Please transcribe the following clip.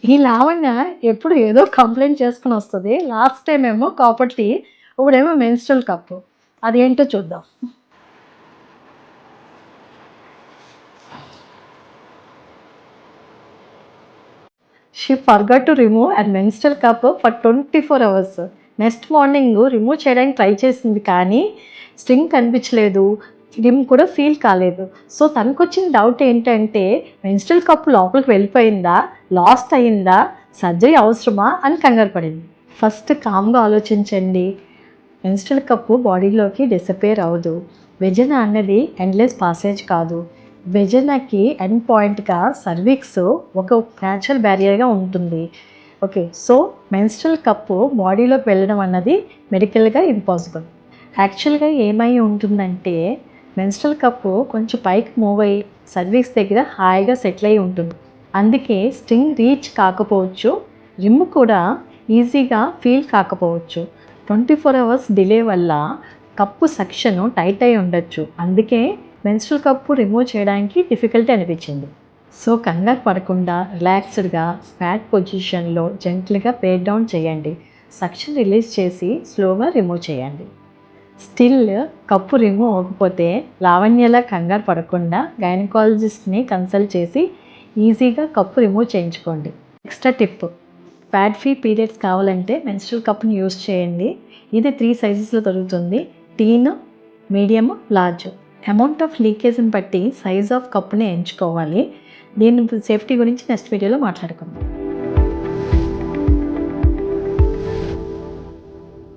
ఈ లావణ్య ఎప్పుడు ఏదో కంప్లైంట్ చేసుకొని వస్తది. లాస్ట్ టైమ్ ఏమో కాపర్ టీ, ఇప్పుడేమో మెన్స్ట్రువల్ కప్. అదేంటో చూద్దాం. She forgot to remove and menstrual cup for 24 hours. Next morning remove చేయడానికి ట్రై చేసింది కానీ స్ట్రింగ్ కనిపించలేదు, రిమ్ కూడా ఫీల్ కాలేదు. సో తనకొచ్చిన డౌట్ ఏంటంటే మెన్స్ట్రువల్ కప్ లోపలికి వెళ్ళిపోయిందా, లాస్ట్ అయిందా, సర్జరీ అవసరమా అని కంగారు పడింది. ఫస్ట్ కామ్గా ఆలోచించండి. మెన్స్ట్రువల్ కప్పు బాడీలోకి డిసపేర్ అవ్వదు. వెజన అన్నది ఎండ్లెస్ పాసేజ్ కాదు. వెజనకి ఎండ్ పాయింట్గా సర్విక్స్ ఒక న్యాచురల్ బ్యారియర్గా ఉంటుంది. ఓకే, సో మెన్స్ట్రువల్ కప్పు బాడీలోకి వెళ్ళడం అన్నది మెడికల్గా ఇంపాసిబుల్. యాక్చువల్గా ఏమై ఉంటుందంటే మెన్స్ట్రువల్ కప్పు కొంచెం పైకి మూవ్ అయ్యి సర్విక్స్ దగ్గర హాయిగా సెటిల్ అయి ఉంటుంది. అందుకే స్ట్రింగ్ రీచ్ కాకపోవచ్చు, రిమ్ కూడా ఈజీగా ఫీల్ కాకపోవచ్చు. 24 అవర్స్ డిలే వల్ల కప్పు సెక్షన్ టైట్ అయి ఉండొచ్చు. అందుకే మెన్స్ట్రువల్ కప్పు రిమూవ్ చేయడానికి డిఫికల్టీ అనిపించింది. సో కంగారు పడకుండా రిలాక్స్డ్గా ఫ్లాట్ పొజిషన్లో జెంట్లీగా పేర్ డౌన్ చేయండి. సక్షన్ రిలీజ్ చేసి స్లోగా రిమూవ్ చేయండి. స్టిల్ కప్పు రిమూవ్ అవ్వకపోతే లావణ్యలా కంగారు పడకుండా గైనకాలజిస్ట్ని కన్సల్ట్ చేసి ఈజీగా కప్పు రిమూవ్ చేయించుకోండి. Extra tip, pad free periods కావాలంటే మెన్స్ట్రువల్ కప్ని యూస్ చేయండి. ఇది 3 సైజెస్లో దొరుకుతుంది: టీన్, మీడియం, లార్జ్. అమౌంట్ ఆఫ్ లీకేజ్ని బట్టి సైజ్ ఆఫ్ కప్ని ఎంచుకోవాలి. దీని సేఫ్టీ గురించి నెక్స్ట్ వీడియోలో మాట్లాడుకుందాం.